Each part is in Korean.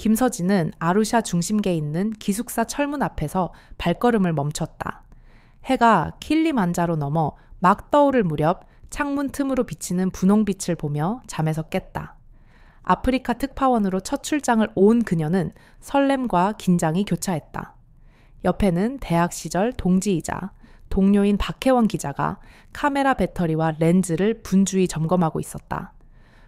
김서진은 아루샤 중심계에 있는 기숙사 철문 앞에서 발걸음을 멈췄다. 해가 킬리만자로 넘어 막 떠오를 무렵 창문 틈으로 비치는 분홍빛을 보며 잠에서 깼다. 아프리카 특파원으로 첫 출장을 온 그녀는 설렘과 긴장이 교차했다. 옆에는 대학 시절 동지이자 동료인 박혜원 기자가 카메라 배터리와 렌즈를 분주히 점검하고 있었다.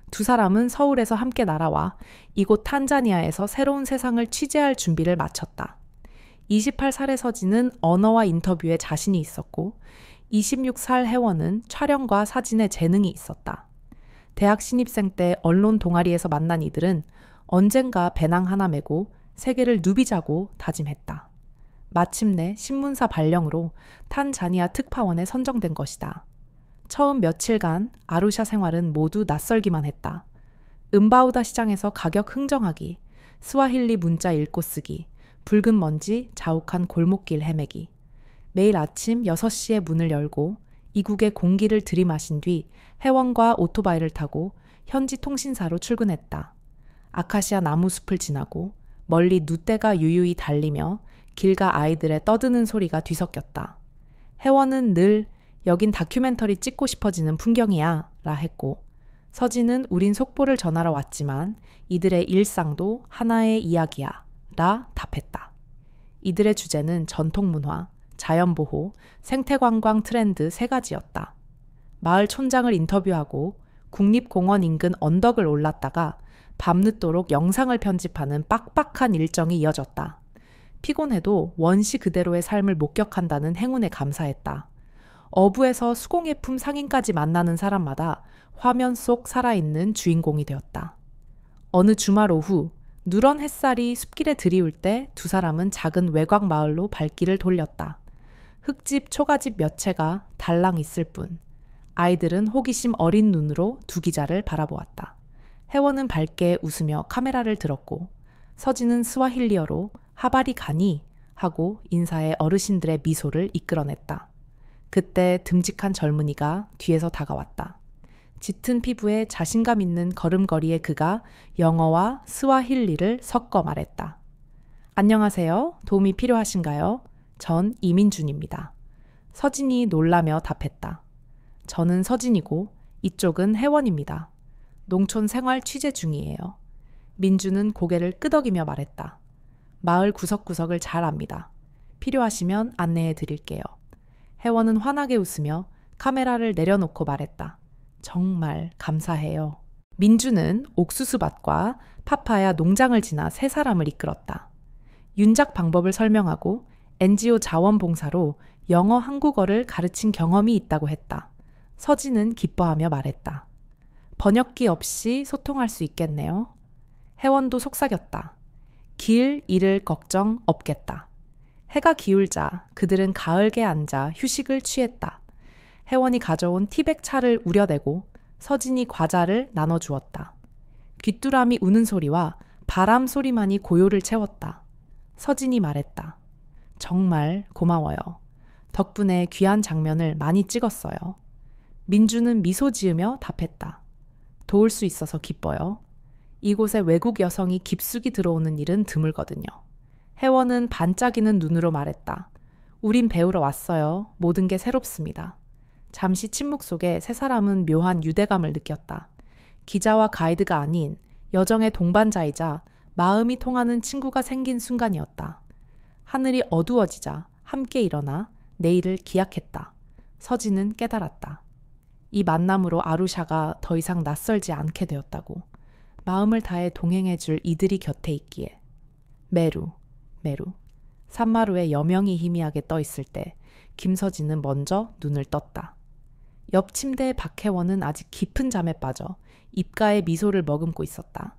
두 사람은 서울에서 함께 날아와 이곳 탄자니아에서 새로운 세상을 취재할 준비를 마쳤다. 28살의 서진은 언어와 인터뷰에 자신이 있었고 26살 혜원은 촬영과 사진에 재능이 있었다. 대학 신입생 때 언론 동아리에서 만난 이들은 언젠가 배낭 하나 메고 세계를 누비자고 다짐했다. 마침내 신문사 발령으로 탄자니아 특파원에 선정된 것이다. 처음 며칠간 아루샤 생활은 모두 낯설기만 했다. 음바우다 시장에서 가격 흥정하기, 스와힐리 문자 읽고 쓰기, 붉은 먼지 자욱한 골목길 헤매기. 매일 아침 6시에 문을 열고 이국의 공기를 들이마신 뒤 회원과 오토바이를 타고 현지 통신사로 출근했다. 아카시아 나무숲을 지나고 멀리 누떼가 유유히 달리며 길가 아이들의 떠드는 소리가 뒤섞였다. 혜원은 늘 여긴 다큐멘터리 찍고 싶어지는 풍경이야 라 했고 서진은 우린 속보를 전하러 왔지만 이들의 일상도 하나의 이야기야 라 답했다. 이들의 주제는 전통문화, 자연보호, 생태관광 트렌드 3가지였다. 마을 촌장을 인터뷰하고 국립공원 인근 언덕을 올랐다가 밤늦도록 영상을 편집하는 빡빡한 일정이 이어졌다. 피곤해도 원시 그대로의 삶을 목격한다는 행운에 감사했다. 어부에서 수공예품 상인까지 만나는 사람마다 화면 속 살아있는 주인공이 되었다. 어느 주말 오후 누런 햇살이 숲길에 들이울 때 두 사람은 작은 외곽 마을로 발길을 돌렸다. 흙집 초가집 몇 채가 달랑 있을 뿐 아이들은 호기심 어린 눈으로 두 기자를 바라보았다. 혜원은 밝게 웃으며 카메라를 들었고 서진은 스와힐리어로 하바리 가니 하고 인사해 어르신들의 미소를 이끌어냈다. 그때 듬직한 젊은이가 뒤에서 다가왔다. 짙은 피부에 자신감 있는 걸음걸이의 그가 영어와 스와힐리를 섞어 말했다. 안녕하세요. 도움이 필요하신가요? 전 이민준입니다. 서진이 놀라며 답했다. 저는 서진이고 이쪽은 혜원입니다. 농촌 생활 취재 중이에요. 민준은 고개를 끄덕이며 말했다. 마을 구석구석을 잘 압니다. 필요하시면 안내해 드릴게요. 혜원은 환하게 웃으며 카메라를 내려놓고 말했다. 정말 감사해요. 민주는 옥수수밭과 파파야 농장을 지나 3사람을 이끌었다. 윤작 방법을 설명하고 NGO 자원봉사로 영어, 한국어를 가르친 경험이 있다고 했다. 서진은 기뻐하며 말했다. 번역기 없이 소통할 수 있겠네요. 혜원도 속삭였다. 길 잃을 걱정 없겠다. 해가 기울자 그들은 가을개에 앉아 휴식을 취했다. 혜원이 가져온 티백 차를 우려내고 서진이 과자를 나눠주었다. 귀뚜라미 우는 소리와 바람 소리만이 고요를 채웠다. 서진이 말했다. 정말 고마워요. 덕분에 귀한 장면을 많이 찍었어요. 민주는 미소 지으며 답했다. 도울 수 있어서 기뻐요. 이곳에 외국 여성이 깊숙이 들어오는 일은 드물거든요. 혜원은 반짝이는 눈으로 말했다. 우린 배우러 왔어요. 모든 게 새롭습니다. 잠시 침묵 속에 3사람은 묘한 유대감을 느꼈다. 기자와 가이드가 아닌 여정의 동반자이자 마음이 통하는 친구가 생긴 순간이었다. 하늘이 어두워지자 함께 일어나 내일을 기약했다. 서진은 깨달았다. 이 만남으로 아루샤가 더 이상 낯설지 않게 되었다고. 마음을 다해 동행해줄 이들이 곁에 있기에. 메루. 산마루에 여명이 희미하게 떠있을 때 김서진은 먼저 눈을 떴다. 옆 침대의 박혜원은 아직 깊은 잠에 빠져 입가에 미소를 머금고 있었다.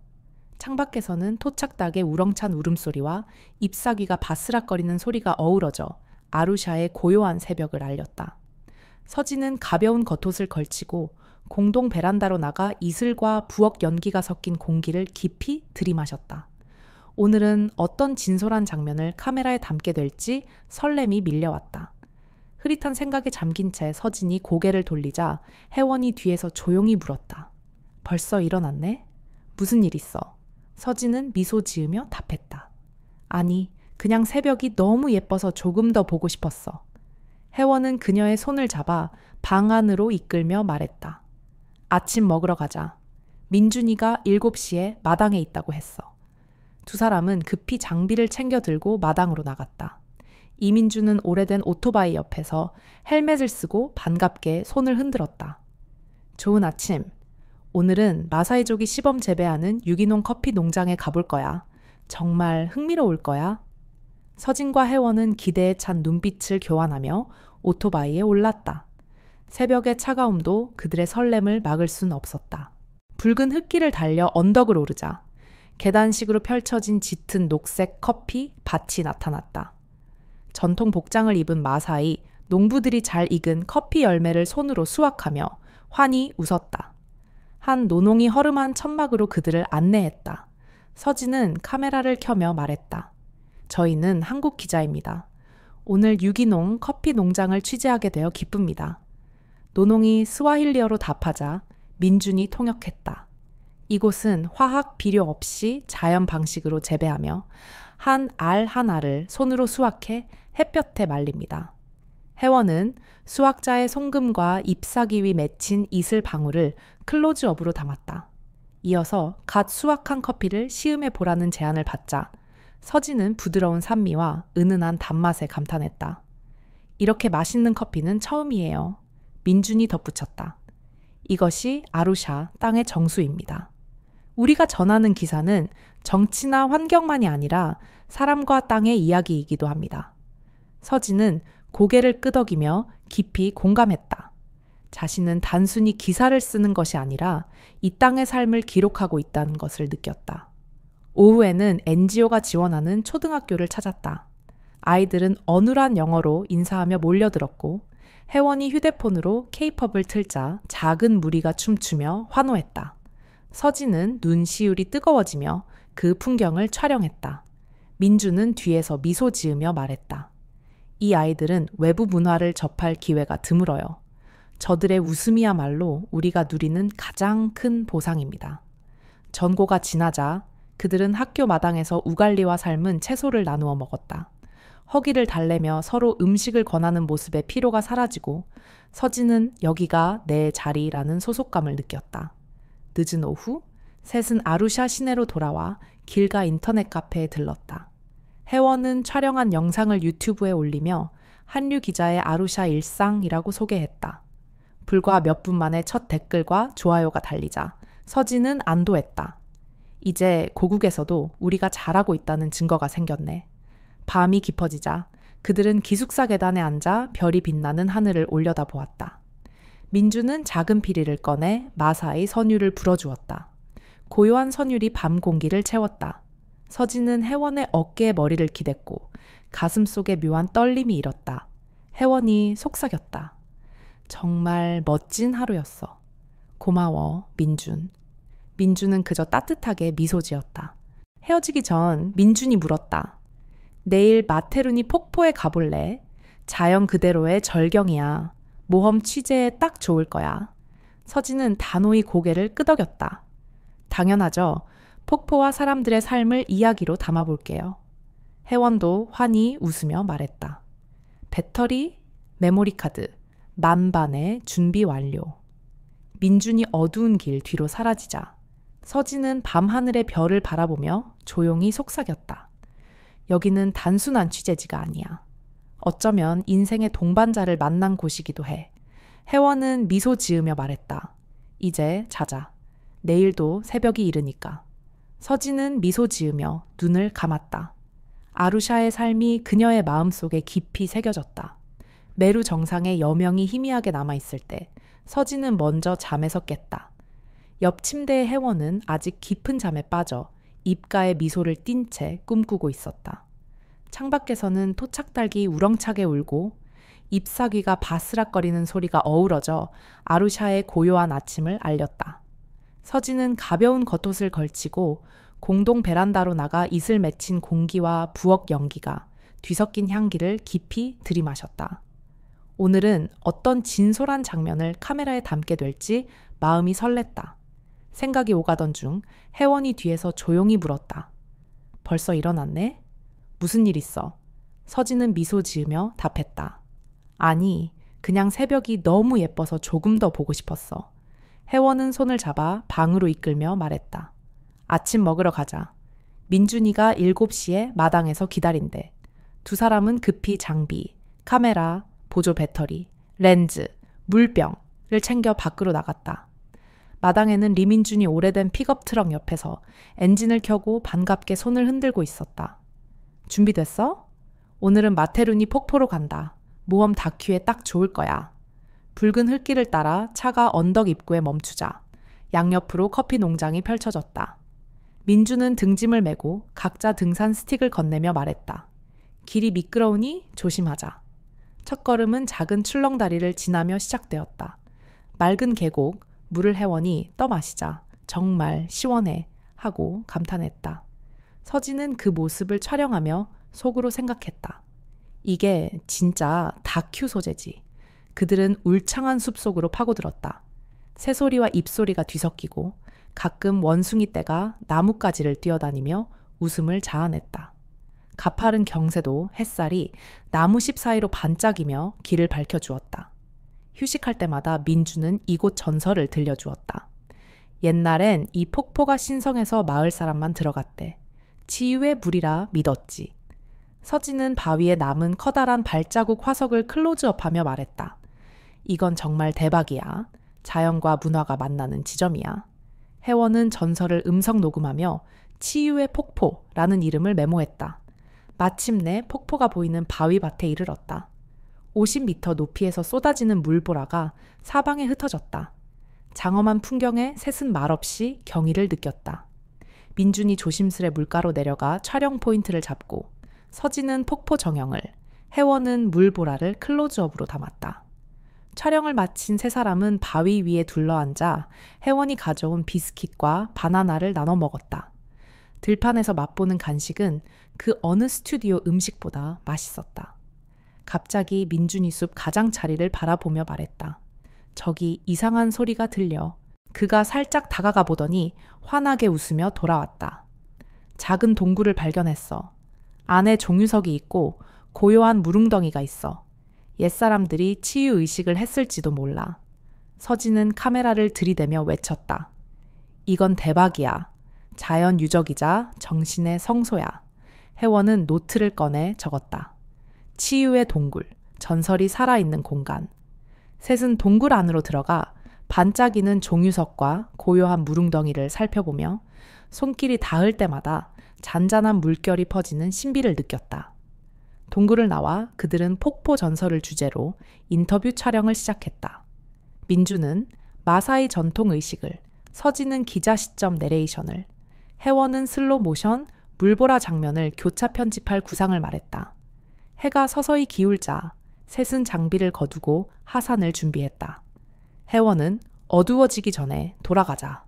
창밖에서는 토착닭의 우렁찬 울음소리와 잎사귀가 바스락거리는 소리가 어우러져 아루샤의 고요한 새벽을 알렸다. 서진은 가벼운 겉옷을 걸치고 공동 베란다로 나가 이슬과 부엌 연기가 섞인 공기를 깊이 들이마셨다. 오늘은 어떤 진솔한 장면을 카메라에 담게 될지 설렘이 밀려왔다. 흐릿한 생각에 잠긴 채 서진이 고개를 돌리자 혜원이 뒤에서 조용히 물었다. 벌써 일어났네? 무슨 일 있어? 서진은 미소 지으며 답했다. 아니, 그냥 새벽이 너무 예뻐서 조금 더 보고 싶었어. 혜원은 그녀의 손을 잡아 방 안으로 이끌며 말했다. 아침 먹으러 가자. 민준이가 7시에 마당에 있다고 했어. 두 사람은 급히 장비를 챙겨 들고 마당으로 나갔다. 이민준은 오래된 오토바이 옆에서 헬멧을 쓰고 반갑게 손을 흔들었다. 좋은 아침. 오늘은 마사이족이 시범 재배하는 유기농 커피 농장에 가볼 거야. 정말 흥미로울 거야. 서진과 혜원은 기대에 찬 눈빛을 교환하며 오토바이에 올랐다. 새벽의 차가움도 그들의 설렘을 막을 순 없었다. 붉은 흙길을 달려 언덕을 오르자 계단식으로 펼쳐진 짙은 녹색 커피 밭이 나타났다. 전통 복장을 입은 마사이 농부들이 잘 익은 커피 열매를 손으로 수확하며 환히 웃었다. 한 노농이 허름한 천막으로 그들을 안내했다. 서진은 카메라를 켜며 말했다. 저희는 한국 기자입니다. 오늘 유기농 커피 농장을 취재하게 되어 기쁩니다. 노농이 스와힐리어로 답하자 민준이 통역했다. 이곳은 화학 비료 없이 자연 방식으로 재배하며 한 알 한 알을 손으로 수확해 햇볕에 말립니다. 혜원은 수확자의 송금과 잎사귀 위 맺힌 이슬 방울을 클로즈업으로 담았다. 이어서 갓 수확한 커피를 시음해 보라는 제안을 받자 서진은 부드러운 산미와 은은한 단맛에 감탄했다. 이렇게 맛있는 커피는 처음이에요. 민준이 덧붙였다. 이것이 아루샤 땅의 정수입니다. 우리가 전하는 기사는 정치나 환경만이 아니라 사람과 땅의 이야기이기도 합니다. 서진은 고개를 끄덕이며 깊이 공감했다. 자신은 단순히 기사를 쓰는 것이 아니라 이 땅의 삶을 기록하고 있다는 것을 느꼈다. 오후에는 NGO가 지원하는 초등학교를 찾았다. 아이들은 어눌한 영어로 인사하며 몰려들었고 혜원이 휴대폰으로 K-팝을 틀자 작은 무리가 춤추며 환호했다. 서진은 눈시울이 뜨거워지며 그 풍경을 촬영했다. 민주는 뒤에서 미소 지으며 말했다. 이 아이들은 외부 문화를 접할 기회가 드물어요. 저들의 웃음이야말로 우리가 누리는 가장 큰 보상입니다. 전고가 지나자 그들은 학교 마당에서 우갈리와 삶은 채소를 나누어 먹었다. 허기를 달래며 서로 음식을 권하는 모습에 피로가 사라지고 서진은 여기가 내 자리라는 소속감을 느꼈다. 늦은 오후, 셋은 아루샤 시내로 돌아와 길가 인터넷 카페에 들렀다. 혜원은 촬영한 영상을 유튜브에 올리며 한류 기자의 아루샤 일상이라고 소개했다. 불과 몇 분 만에 첫 댓글과 좋아요가 달리자 서진은 안도했다. 이제 고국에서도 우리가 잘하고 있다는 증거가 생겼네. 밤이 깊어지자 그들은 기숙사 계단에 앉아 별이 빛나는 하늘을 올려다보았다. 민주는 작은 피리를 꺼내 마사의 선율을 불어주었다. 고요한 선율이 밤 공기를 채웠다. 서진은 혜원의 어깨에 머리를 기댔고 가슴 속에 묘한 떨림이 일었다. 혜원이 속삭였다. 정말 멋진 하루였어. 고마워, 민준. 민준은 그저 따뜻하게 미소 지었다. 헤어지기 전 민준이 물었다. 내일 마테루니 폭포에 가볼래? 자연 그대로의 절경이야. 모험 취재에 딱 좋을 거야. 서진은 단호히 고개를 끄덕였다. 당연하죠. 폭포와 사람들의 삶을 이야기로 담아볼게요. 혜원도 환히 웃으며 말했다. 배터리, 메모리 카드, 만반의 준비 완료. 민준이 어두운 길 뒤로 사라지자 서진은 밤하늘의 별을 바라보며 조용히 속삭였다. 여기는 단순한 취재지가 아니야. 어쩌면 인생의 동반자를 만난 곳이기도 해. 혜원은 미소 지으며 말했다. 이제 자자. 내일도 새벽이 이르니까. 서진은 미소 지으며 눈을 감았다. 아루샤의 삶이 그녀의 마음속에 깊이 새겨졌다. 메루 정상의 여명이 희미하게 남아있을 때 서진은 먼저 잠에서 깼다. 옆 침대의 혜원은 아직 깊은 잠에 빠져 입가에 미소를 띤 채 꿈꾸고 있었다. 창밖에서는 토착달기 우렁차게 울고 잎사귀가 바스락거리는 소리가 어우러져 아루샤의 고요한 아침을 알렸다. 서진은 가벼운 겉옷을 걸치고 공동 베란다로 나가 이슬 맺힌 공기와 부엌 연기가 뒤섞인 향기를 깊이 들이마셨다. 오늘은 어떤 진솔한 장면을 카메라에 담게 될지 마음이 설렜다. 생각이 오가던 중 혜원이 뒤에서 조용히 물었다. 벌써 일어났네? 무슨 일 있어? 서진은 미소 지으며 답했다. 아니, 그냥 새벽이 너무 예뻐서 조금 더 보고 싶었어. 혜원은 손을 잡아 방으로 이끌며 말했다. 아침 먹으러 가자. 민준이가 7시에 마당에서 기다린대. 두 사람은 급히 장비, 카메라, 보조 배터리, 렌즈, 물병을 챙겨 밖으로 나갔다. 마당에는 리민준이 오래된 픽업 트럭 옆에서 엔진을 켜고 반갑게 손을 흔들고 있었다. 준비됐어? 오늘은 마테루니 폭포로 간다. 모험 다큐에 딱 좋을 거야. 붉은 흙길을 따라 차가 언덕 입구에 멈추자 양옆으로 커피 농장이 펼쳐졌다. 민주는 등짐을 메고 각자 등산 스틱을 건네며 말했다. 길이 미끄러우니 조심하자. 첫걸음은 작은 출렁다리를 지나며 시작되었다. 맑은 계곡, 물을 혜원이 떠마시자 정말 시원해 하고 감탄했다. 서진은 그 모습을 촬영하며 속으로 생각했다. 이게 진짜 다큐 소재지. 그들은 울창한 숲속으로 파고들었다. 새소리와 입소리가 뒤섞이고 가끔 원숭이 떼가 나뭇가지를 뛰어다니며 웃음을 자아냈다. 가파른 경새도 햇살이 나무십 사이로 반짝이며 길을 밝혀주었다. 휴식할 때마다 민주는 이곳 전설을 들려주었다. 옛날엔 이 폭포가 신성해서 마을 사람만 들어갔대. 치유의 물이라 믿었지. 서진은 바위에 남은 커다란 발자국 화석을 클로즈업하며 말했다. 이건 정말 대박이야. 자연과 문화가 만나는 지점이야. 혜원은 전설을 음성 녹음하며 치유의 폭포라는 이름을 메모했다. 마침내 폭포가 보이는 바위밭에 이르렀다. 50m 높이에서 쏟아지는 물보라가 사방에 흩어졌다. 장엄한 풍경에 셋은 말없이 경의를 느꼈다. 민준이 조심스레 물가로 내려가 촬영 포인트를 잡고 서진은 폭포 정형을, 혜원은 물보라를 클로즈업으로 담았다. 촬영을 마친 세 사람은 바위 위에 둘러앉아 혜원이 가져온 비스킷과 바나나를 나눠 먹었다. 들판에서 맛보는 간식은 그 어느 스튜디오 음식보다 맛있었다. 갑자기 민준이 숲 가장자리를 바라보며 말했다. 저기 이상한 소리가 들려. 그가 살짝 다가가 보더니 환하게 웃으며 돌아왔다. 작은 동굴을 발견했어. 안에 종유석이 있고 고요한 무릉덩이가 있어. 옛사람들이 치유의식을 했을지도 몰라. 서진은 카메라를 들이대며 외쳤다. 이건 대박이야. 자연 유적이자 정신의 성소야. 혜원은 노트를 꺼내 적었다. 치유의 동굴, 전설이 살아있는 공간. 셋은 동굴 안으로 들어가 반짝이는 종유석과 고요한 무릉덩이를 살펴보며 손길이 닿을 때마다 잔잔한 물결이 퍼지는 신비를 느꼈다. 동굴을 나와 그들은 폭포 전설을 주제로 인터뷰 촬영을 시작했다. 민주는 마사이 전통 의식을, 서진은 기자 시점 내레이션을, 혜원은 슬로 모션, 물보라 장면을 교차 편집할 구상을 말했다. 해가 서서히 기울자 셋은 장비를 거두고 하산을 준비했다. 혜원은 어두워지기 전에 돌아가자.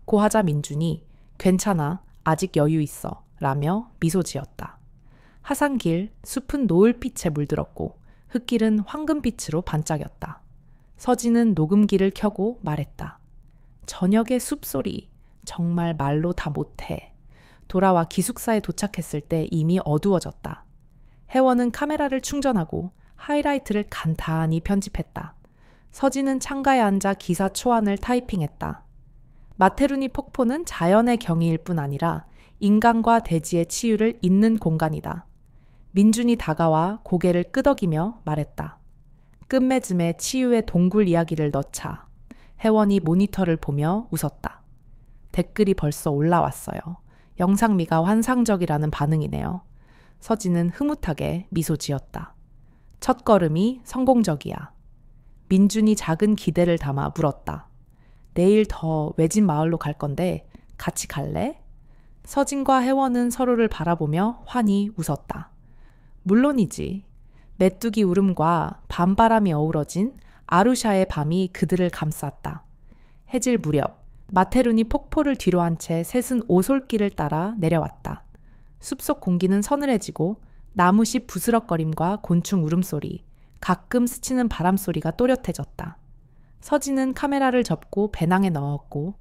고하자 민준이 괜찮아, 아직 여유 있어 라며 미소 지었다. 하산길, 숲은 노을빛에 물들었고 흙길은 황금빛으로 반짝였다. 서진은 녹음기를 켜고 말했다. 저녁의 숲소리, 정말 말로 다 못해. 돌아와 기숙사에 도착했을 때 이미 어두워졌다. 혜원은 카메라를 충전하고 하이라이트를 간단히 편집했다. 서진은 창가에 앉아 기사 초안을 타이핑했다. 마테루니 폭포는 자연의 경이일 뿐 아니라 인간과 대지의 치유를 잇는 공간이다. 민준이 다가와 고개를 끄덕이며 말했다. 끝맺음에 치유의 동굴 이야기를 넣자. 혜원이 모니터를 보며 웃었다. 댓글이 벌써 올라왔어요. 영상미가 환상적이라는 반응이네요. 서진은 흐뭇하게 미소 지었다. 첫걸음이 성공적이야. 민준이 작은 기대를 담아 물었다. 내일 더 외진 마을로 갈 건데 같이 갈래? 서진과 혜원은 서로를 바라보며 환히 웃었다. 물론이지. 메뚜기 울음과 밤바람이 어우러진 아루샤의 밤이 그들을 감쌌다. 해질 무렵 마테루니 폭포를 뒤로 한 채 셋은 오솔길을 따라 내려왔다. 숲속 공기는 서늘해지고 나무씨 부스럭거림과 곤충 울음소리, 가끔 스치는 바람소리가 또렷해졌다. 서진은 카메라를 접고 배낭에 넣었고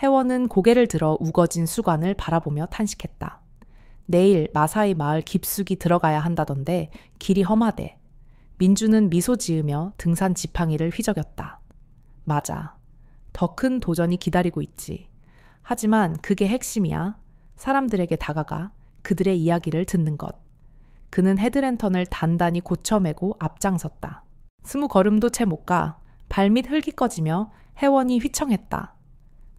혜원은 고개를 들어 우거진 수관을 바라보며 탄식했다. 내일 마사이 마을 깊숙이 들어가야 한다던데 길이 험하대. 민주는 미소 지으며 등산 지팡이를 휘저겼다. 맞아. 더 큰 도전이 기다리고 있지. 하지만 그게 핵심이야. 사람들에게 다가가 그들의 이야기를 듣는 것. 그는 헤드랜턴을 단단히 고쳐매고 앞장섰다. 20걸음도 채 못 가 발밑 흙이 꺼지며 혜원이 휘청했다.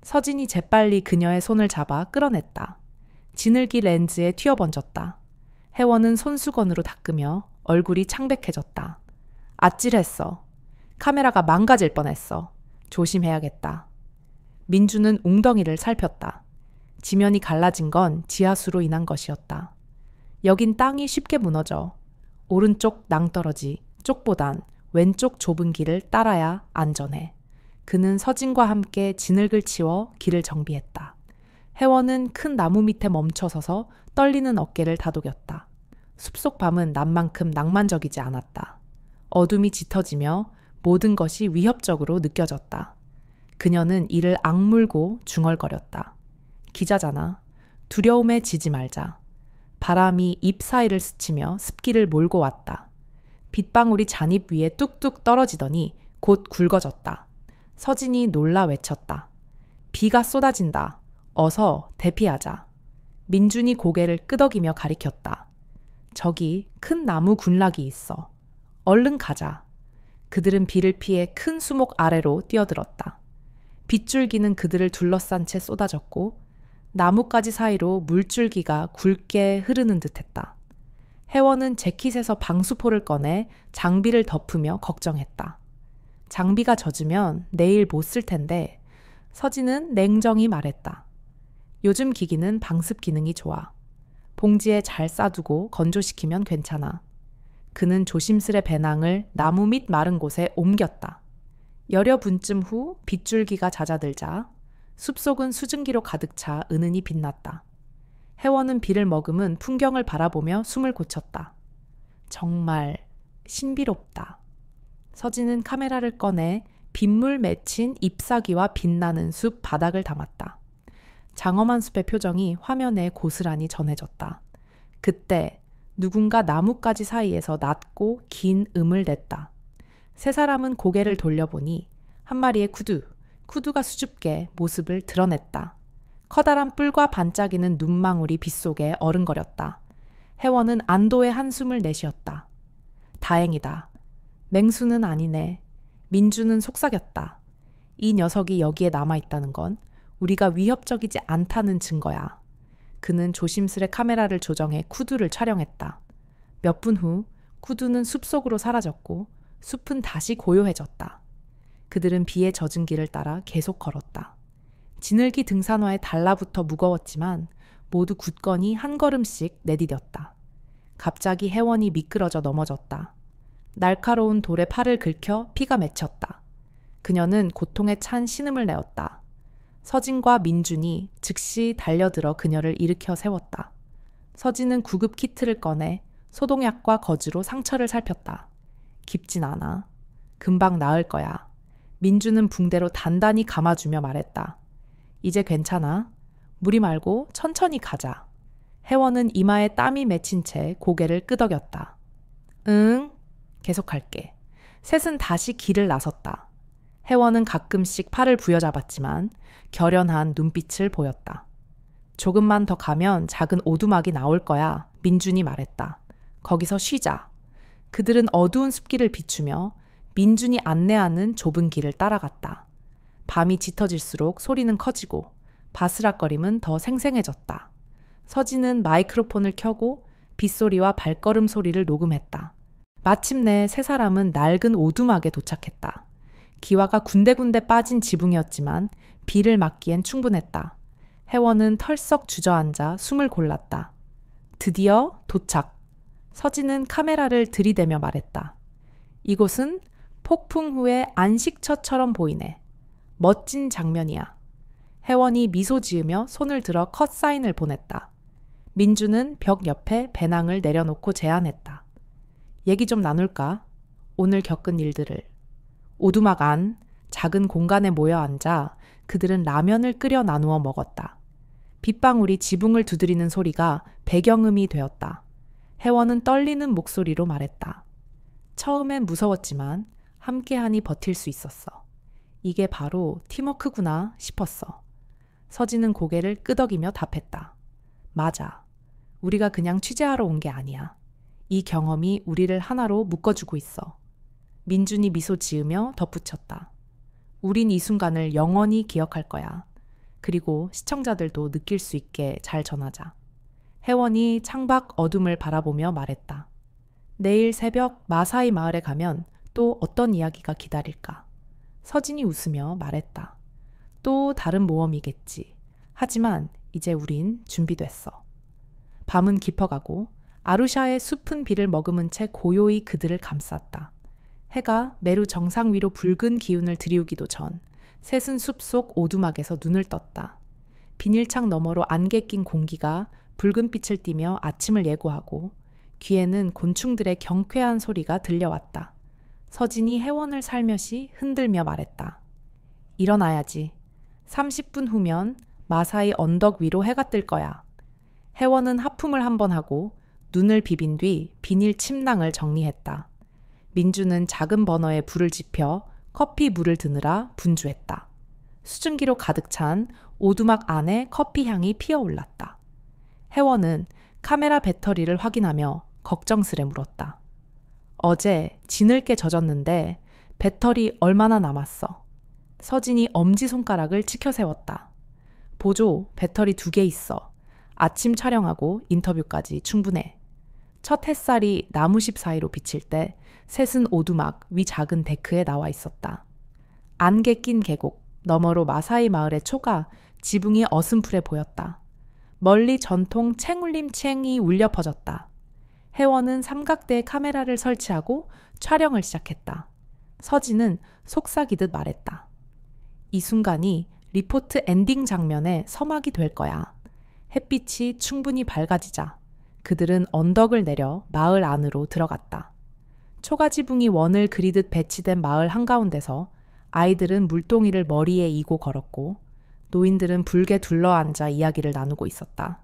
서진이 재빨리 그녀의 손을 잡아 끌어냈다. 지늘기 렌즈에 튀어번졌다. 혜원은 손수건으로 닦으며 얼굴이 창백해졌다. 아찔했어. 카메라가 망가질 뻔했어. 조심해야겠다. 민주는 웅덩이를 살폈다. 지면이 갈라진 건 지하수로 인한 것이었다. 여긴 땅이 쉽게 무너져. 오른쪽 낭떠러지, 쪽보단 왼쪽 좁은 길을 따라야 안전해. 그는 서진과 함께 진흙을 치워 길을 정비했다. 혜원은 큰 나무 밑에 멈춰서서 떨리는 어깨를 다독였다. 숲속 밤은 낮만큼 낭만적이지 않았다. 어둠이 짙어지며 모든 것이 위협적으로 느껴졌다. 그녀는 이를 악물고 중얼거렸다. 기자잖아. 두려움에 지지 말자. 바람이 잎 사이를 스치며 습기를 몰고 왔다. 빗방울이 잔입 위에 뚝뚝 떨어지더니 곧 굵어졌다. 서진이 놀라 외쳤다. 비가 쏟아진다. 어서 대피하자. 민준이 고개를 끄덕이며 가리켰다. 저기 큰 나무 군락이 있어. 얼른 가자. 그들은 비를 피해 큰 수목 아래로 뛰어들었다. 빗줄기는 그들을 둘러싼 채 쏟아졌고 나뭇가지 사이로 물줄기가 굵게 흐르는 듯했다. 혜원은 재킷에서 방수포를 꺼내 장비를 덮으며 걱정했다. 장비가 젖으면 내일 못 쓸 텐데 서진은 냉정히 말했다. 요즘 기기는 방습 기능이 좋아. 봉지에 잘 싸두고 건조시키면 괜찮아. 그는 조심스레 배낭을 나무 밑 마른 곳에 옮겼다. 여려 분쯤 후 빗줄기가 잦아들자 숲속은 수증기로 가득 차 은은히 빛났다. 혜원은 비를 머금은 풍경을 바라보며 숨을 고쳤다. 정말 신비롭다. 서진은 카메라를 꺼내 빗물 맺힌 잎사귀와 빛나는 숲 바닥을 담았다. 장엄한 숲의 표정이 화면에 고스란히 전해졌다. 그때 누군가 나뭇가지 사이에서 낮고 긴 음을 냈다. 세 사람은 고개를 돌려보니 한 마리의 쿠두가 수줍게 모습을 드러냈다. 커다란 뿔과 반짝이는 눈망울이 빗속에 어른거렸다. 혜원은 안도의 한숨을 내쉬었다. 다행이다. 맹수는 아니네. 민주는 속삭였다. 이 녀석이 여기에 남아있다는 건 우리가 위협적이지 않다는 증거야. 그는 조심스레 카메라를 조정해 쿠두를 촬영했다. 몇 분 후 쿠두는 숲속으로 사라졌고 숲은 다시 고요해졌다. 그들은 비에 젖은 길을 따라 계속 걸었다. 지늘기 등산화에 달라붙어 무거웠지만 모두 굳건히 한 걸음씩 내디뎠다. 갑자기 혜원이 미끄러져 넘어졌다. 날카로운 돌에 팔을 긁혀 피가 맺혔다. 그녀는 고통에 찬 신음을 내었다. 서진과 민준이 즉시 달려들어 그녀를 일으켜 세웠다. 서진은 구급 키트를 꺼내 소독약과 거즈로 상처를 살폈다. 깊진 않아. 금방 나을 거야. 민준은 붕대로 단단히 감아주며 말했다. 이제 괜찮아. 무리 말고 천천히 가자. 혜원은 이마에 땀이 맺힌 채 고개를 끄덕였다. 응, 계속할게. 셋은 다시 길을 나섰다. 혜원은 가끔씩 팔을 부여잡았지만 결연한 눈빛을 보였다. 조금만 더 가면 작은 오두막이 나올 거야. 민준이 말했다. 거기서 쉬자. 그들은 어두운 숲길을 비추며 민준이 안내하는 좁은 길을 따라갔다. 밤이 짙어질수록 소리는 커지고 바스락거림은 더 생생해졌다. 서진은 마이크로폰을 켜고 빗소리와 발걸음 소리를 녹음했다. 마침내 세 사람은 낡은 오두막에 도착했다. 기와가 군데군데 빠진 지붕이었지만 비를 막기엔 충분했다. 혜원은 털썩 주저앉아 숨을 골랐다. 드디어 도착. 서진은 카메라를 들이대며 말했다. 이곳은 폭풍 후의 안식처처럼 보이네. 멋진 장면이야. 혜원이 미소 지으며 손을 들어 컷 사인을 보냈다. 민주는 벽 옆에 배낭을 내려놓고 제안했다. 얘기 좀 나눌까? 오늘 겪은 일들을. 오두막 안 작은 공간에 모여 앉아 그들은 라면을 끓여 나누어 먹었다. 빗방울이 지붕을 두드리는 소리가 배경음이 되었다. 혜원은 떨리는 목소리로 말했다. 처음엔 무서웠지만 함께하니 버틸 수 있었어. 이게 바로 팀워크구나 싶었어. 서진은 고개를 끄덕이며 답했다. 맞아. 우리가 그냥 취재하러 온 게 아니야. 이 경험이 우리를 하나로 묶어주고 있어. 민준이 미소 지으며 덧붙였다. 우린 이 순간을 영원히 기억할 거야. 그리고 시청자들도 느낄 수 있게 잘 전하자. 혜원이 창밖 어둠을 바라보며 말했다. 내일 새벽 마사이 마을에 가면 또 어떤 이야기가 기다릴까? 서진이 웃으며 말했다. 또 다른 모험이겠지. 하지만 이제 우린 준비됐어. 밤은 깊어가고 아루샤의 숲은 비를 머금은 채 고요히 그들을 감쌌다. 해가 메루 정상 위로 붉은 기운을 들이우기도 전 셋은 숲속 오두막에서 눈을 떴다. 비닐창 너머로 안개 낀 공기가 붉은 빛을 띠며 아침을 예고하고 귀에는 곤충들의 경쾌한 소리가 들려왔다. 서진이 혜원을 살며시 흔들며 말했다. 일어나야지. 30분 후면 마사이 언덕 위로 해가 뜰 거야. 혜원은 하품을 한번 하고 눈을 비빈 뒤 비닐 침낭을 정리했다. 민주는 작은 버너에 불을 지펴 커피 물을 드느라 분주했다. 수증기로 가득 찬 오두막 안에 커피 향이 피어올랐다. 혜원은 카메라 배터리를 확인하며 걱정스레 물었다. 어제 지늘게 젖었는데 배터리 얼마나 남았어? 서진이 엄지손가락을 치켜 세웠다. 보조, 배터리 2개 있어. 아침 촬영하고 인터뷰까지 충분해. 첫 햇살이 나무십 사이로 비칠 때 셋은 오두막 위 작은 데크에 나와 있었다. 안개 낀 계곡, 너머로 마사이 마을의 초가 지붕이 어슴푸레 보였다. 멀리 전통 챙울림 챙이 울려 퍼졌다. 혜원은 삼각대에 카메라를 설치하고 촬영을 시작했다. 서진은 속삭이듯 말했다. 이 순간이 리포트 엔딩 장면의 서막이 될 거야. 햇빛이 충분히 밝아지자 그들은 언덕을 내려 마을 안으로 들어갔다. 초가지붕이 원을 그리듯 배치된 마을 한가운데서 아이들은 물동이를 머리에 이고 걸었고 노인들은 불게 둘러앉아 이야기를 나누고 있었다.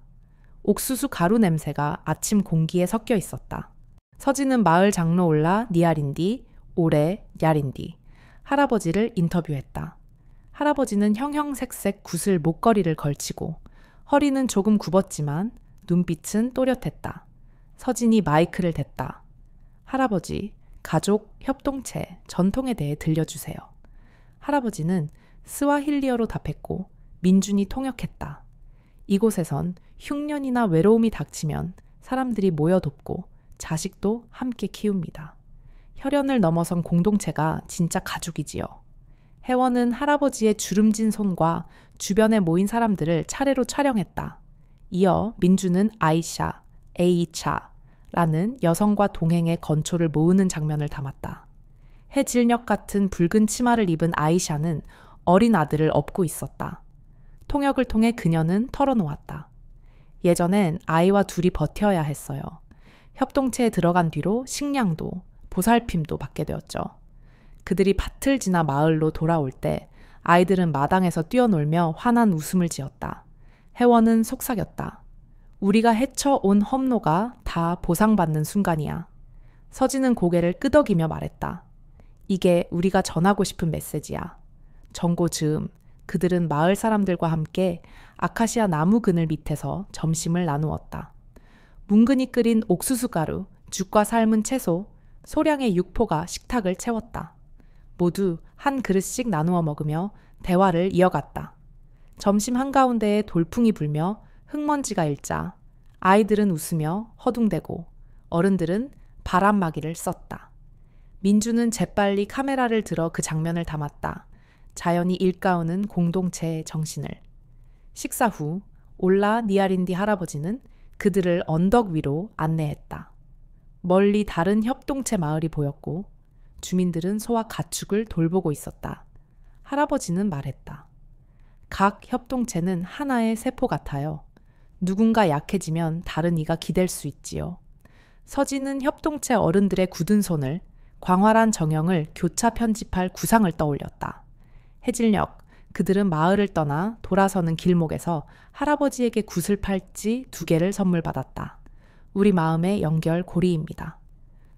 옥수수 가루 냄새가 아침 공기에 섞여 있었다. 서진은 마을 장로 올라 니아린디, 오레, 냐린디, 할아버지를 인터뷰했다. 할아버지는 형형색색 구슬 목걸이를 걸치고 허리는 조금 굽었지만 눈빛은 또렷했다. 서진이 마이크를 댔다. 할아버지, 가족, 협동체, 전통에 대해 들려주세요. 할아버지는 스와힐리어로 답했고 민준이 통역했다. 이곳에선 흉년이나 외로움이 닥치면 사람들이 모여 돕고 자식도 함께 키웁니다. 혈연을 넘어선 공동체가 진짜 가족이지요. 혜원은 할아버지의 주름진 손과 주변에 모인 사람들을 차례로 촬영했다. 이어 민주는 아이샤, 에이차라는 여성과 동행의 건초를 모으는 장면을 담았다. 해질녘 같은 붉은 치마를 입은 아이샤는 어린 아들을 업고 있었다. 통역을 통해 그녀는 털어놓았다. 예전엔 아이와 둘이 버텨야 했어요. 협동체에 들어간 뒤로 식량도 보살핌도 받게 되었죠. 그들이 밭을 지나 마을로 돌아올 때 아이들은 마당에서 뛰어놀며 환한 웃음을 지었다. 혜원은 속삭였다. 우리가 헤쳐온 험로가 다 보상받는 순간이야. 서진은 고개를 끄덕이며 말했다. 이게 우리가 전하고 싶은 메시지야. 정고 즈음 그들은 마을 사람들과 함께 아카시아 나무 그늘 밑에서 점심을 나누었다. 뭉근히 끓인 옥수수 가루, 죽과 삶은 채소, 소량의 육포가 식탁을 채웠다. 모두 한 그릇씩 나누어 먹으며 대화를 이어갔다. 점심 한가운데에 돌풍이 불며 흙먼지가 일자 아이들은 웃으며 허둥대고 어른들은 바람막이를 썼다. 민주는 재빨리 카메라를 들어 그 장면을 담았다. 자연이 일가우는 공동체의 정신을. 식사 후 올라 니아린디 할아버지는 그들을 언덕 위로 안내했다. 멀리 다른 협동체 마을이 보였고 주민들은 소와 가축을 돌보고 있었다. 할아버지는 말했다. 각 협동체는 하나의 세포 같아요. 누군가 약해지면 다른 이가 기댈 수 있지요. 서진은 협동체 어른들의 굳은 손을 광활한 정형을 교차 편집할 구상을 떠올렸다. 해질녘 그들은 마을을 떠나 돌아서는 길목에서 할아버지에게 구슬 팔찌 2개를 선물 받았다. 우리 마음의 연결 고리입니다.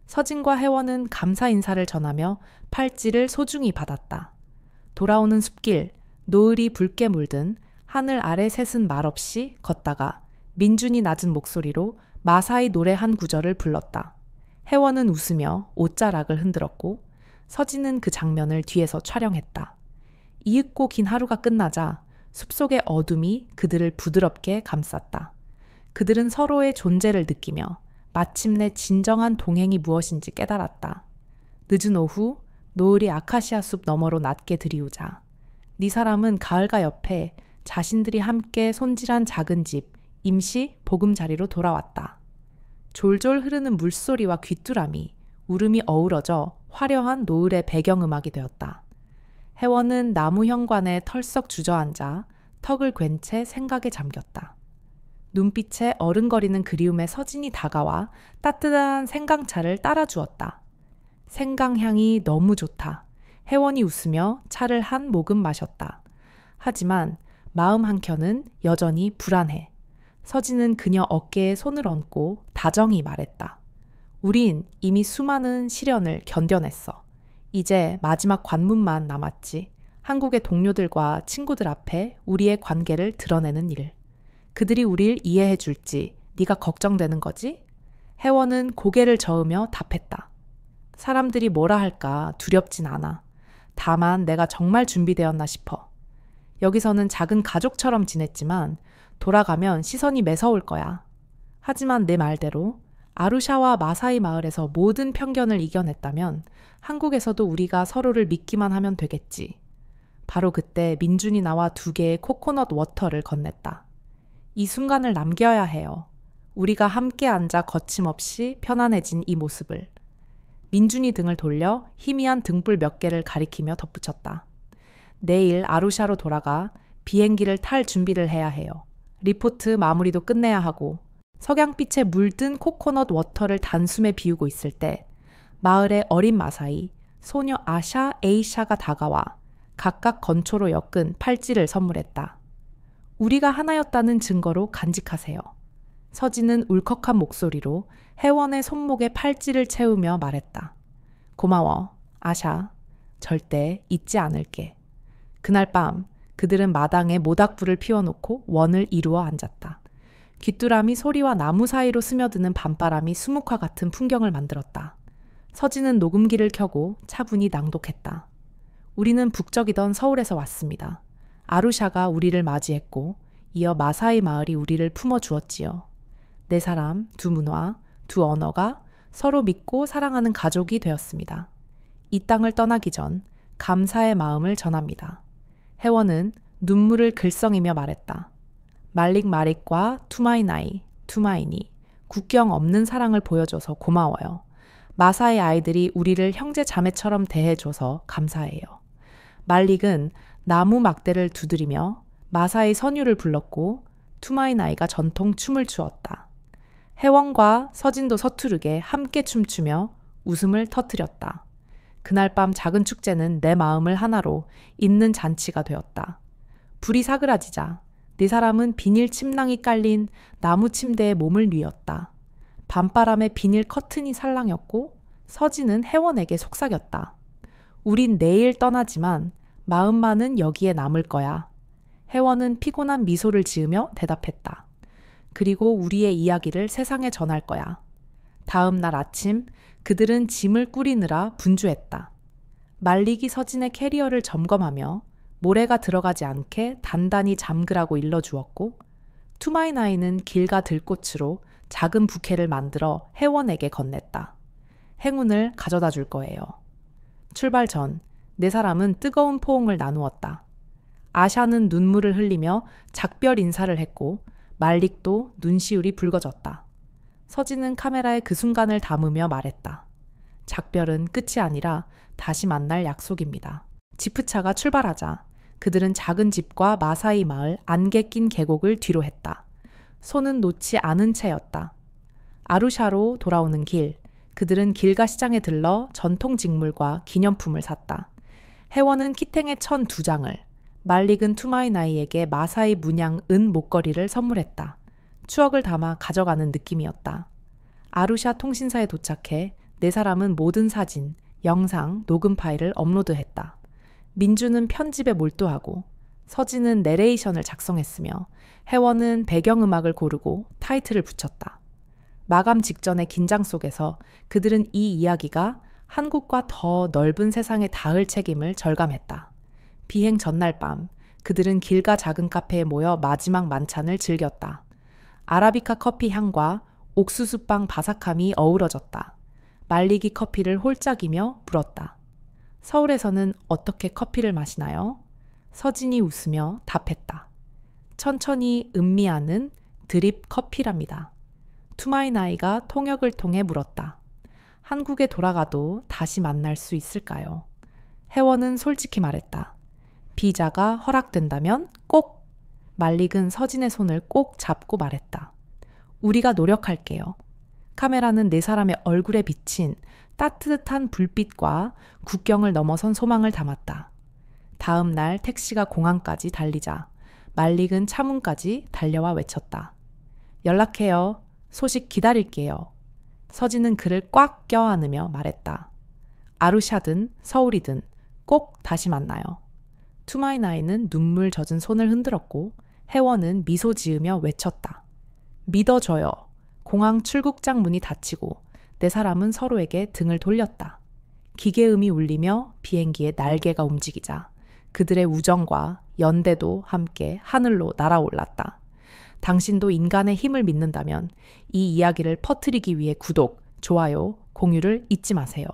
서진과 혜원은 감사 인사를 전하며 팔찌를 소중히 받았다. 돌아오는 숲길, 노을이 붉게 물든 하늘 아래 셋은 말없이 걷다가 민준이 낮은 목소리로 마사이 노래 한 구절을 불렀다. 혜원은 웃으며 옷자락을 흔들었고 서진은 그 장면을 뒤에서 촬영했다. 이윽고 긴 하루가 끝나자 숲속의 어둠이 그들을 부드럽게 감쌌다. 그들은 서로의 존재를 느끼며 마침내 진정한 동행이 무엇인지 깨달았다. 늦은 오후 노을이 아카시아 숲 너머로 낮게 들이우자 네 사람은 가을가 옆에 자신들이 함께 손질한 작은 집, 임시 보금자리로 돌아왔다. 졸졸 흐르는 물소리와 귀뚜라미, 울음이 어우러져 화려한 노을의 배경음악이 되었다. 혜원은 나무 현관에 털썩 주저앉아 턱을 괜 채 생각에 잠겼다. 눈빛에 어른거리는 그리움의 서진이 다가와 따뜻한 생강차를 따라주었다. 생강향이 너무 좋다. 혜원이 웃으며 차를 한 모금 마셨다. 하지만 마음 한켠은 여전히 불안해. 서진은 그녀 어깨에 손을 얹고 다정히 말했다. 우린 이미 수많은 시련을 견뎌냈어. 이제 마지막 관문만 남았지. 한국의 동료들과 친구들 앞에 우리의 관계를 드러내는 일. 그들이 우릴 이해해 줄지 네가 걱정되는 거지? 혜원은 고개를 저으며 답했다. 사람들이 뭐라 할까 두렵진 않아. 다만 내가 정말 준비되었나 싶어. 여기서는 작은 가족처럼 지냈지만 돌아가면 시선이 매서울 거야. 하지만 내 말대로 아루샤와 마사이 마을에서 모든 편견을 이겨냈다면 한국에서도 우리가 서로를 믿기만 하면 되겠지. 바로 그때 민준이 나와 2개의 코코넛 워터를 건넸다. 이 순간을 남겨야 해요. 우리가 함께 앉아 거침없이 편안해진 이 모습을. 민준이 등을 돌려 희미한 등불 몇 개를 가리키며 덧붙였다. 내일 아루샤로 돌아가 비행기를 탈 준비를 해야 해요. 리포트 마무리도 끝내야 하고 석양빛에 물든 코코넛 워터를 단숨에 비우고 있을 때 마을의 어린 마사이, 소녀 아샤, 에이샤가 다가와 각각 건초로 엮은 팔찌를 선물했다. 우리가 하나였다는 증거로 간직하세요. 서진은 울컥한 목소리로 혜원의 손목에 팔찌를 채우며 말했다. 고마워, 아샤. 절대 잊지 않을게. 그날 밤 그들은 마당에 모닥불을 피워놓고 원을 이루어 앉았다. 귀뚜라미 소리와 나무 사이로 스며드는 밤바람이 수묵화 같은 풍경을 만들었다. 서진은 녹음기를 켜고 차분히 낭독했다. 우리는 북적이던 서울에서 왔습니다. 아루샤가 우리를 맞이했고 이어 마사이 마을이 우리를 품어주었지요. 4사람, 2문화, 2언어가 서로 믿고 사랑하는 가족이 되었습니다. 이 땅을 떠나기 전 감사의 마음을 전합니다. 혜원은 눈물을 글썽이며 말했다. 말릭 마릭과 투마이나이, 투마이니, 국경 없는 사랑을 보여줘서 고마워요. 마사의 아이들이 우리를 형제 자매처럼 대해줘서 감사해요. 말릭은 나무 막대를 두드리며 마사의 선율을 불렀고 투마이나이가 전통 춤을 추었다. 혜원과 서진도 서투르게 함께 춤추며 웃음을 터뜨렸다. 그날 밤 작은 축제는 내 마음을 하나로 잇는 잔치가 되었다. 불이 사그라지자 4사람은 비닐 침낭이 깔린 나무 침대에 몸을 뉘었다. 밤바람에 비닐 커튼이 살랑였고 서진은 혜원에게 속삭였다. 우린 내일 떠나지만 마음만은 여기에 남을 거야. 혜원은 피곤한 미소를 지으며 대답했다. 그리고 우리의 이야기를 세상에 전할 거야. 다음 날 아침 그들은 짐을 꾸리느라 분주했다. 말리기 서진의 캐리어를 점검하며 모래가 들어가지 않게 단단히 잠그라고 일러주었고 투마이나이는 길가 들꽃으로 작은 부케를 만들어 혜원에게 건넸다. 행운을 가져다 줄 거예요. 출발 전 4사람은 뜨거운 포옹을 나누었다. 아샤는 눈물을 흘리며 작별 인사를 했고 말릭도 눈시울이 붉어졌다. 서진은 카메라에 그 순간을 담으며 말했다. 작별은 끝이 아니라 다시 만날 약속입니다. 지프차가 출발하자 그들은 작은 집과 마사이 마을 안개 낀 계곡을 뒤로 했다. 손은 놓지 않은 채였다. 아루샤로 돌아오는 길, 그들은 길가 시장에 들러 전통 직물과 기념품을 샀다. 혜원은 키탱의 천 2장을, 말릭은 투마이나이에게 마사이 문양 은 목걸이를 선물했다. 추억을 담아 가져가는 느낌이었다. 아루샤 통신사에 도착해 네 사람은 모든 사진, 영상, 녹음 파일을 업로드했다. 민주는 편집에 몰두하고 서진은 내레이션을 작성했으며 혜원은 배경음악을 고르고 타이틀을 붙였다. 마감 직전의 긴장 속에서 그들은 이 이야기가 한국과 더 넓은 세상에 닿을 책임을 절감했다. 비행 전날 밤 그들은 길가 작은 카페에 모여 마지막 만찬을 즐겼다. 아라비카 커피 향과 옥수수빵 바삭함이 어우러졌다. 말리기 커피를 홀짝이며 물었다. 서울에서는 어떻게 커피를 마시나요? 서진이 웃으며 답했다. 천천히 음미하는 드립 커피랍니다. 투마이나이가 통역을 통해 물었다. 한국에 돌아가도 다시 만날 수 있을까요? 혜원은 솔직히 말했다. 비자가 허락된다면 꼭! 말릭은 서진의 손을 꼭 잡고 말했다. 우리가 노력할게요. 카메라는 네 사람의 얼굴에 비친 따뜻한 불빛과 국경을 넘어선 소망을 담았다. 다음 날 택시가 공항까지 달리자 말릭은 차문까지 달려와 외쳤다. 연락해요. 소식 기다릴게요. 서진은 그를 꽉 껴안으며 말했다. 아루샤든 서울이든 꼭 다시 만나요. 투마이나이는 눈물 젖은 손을 흔들었고 혜원은 미소 지으며 외쳤다. 믿어줘요. 공항 출국장 문이 닫히고 네 사람은 서로에게 등을 돌렸다. 기계음이 울리며 비행기의 날개가 움직이자 그들의 우정과 연대도 함께 하늘로 날아올랐다. 당신도 인간의 힘을 믿는다면 이 이야기를 퍼뜨리기 위해 구독, 좋아요, 공유를 잊지 마세요.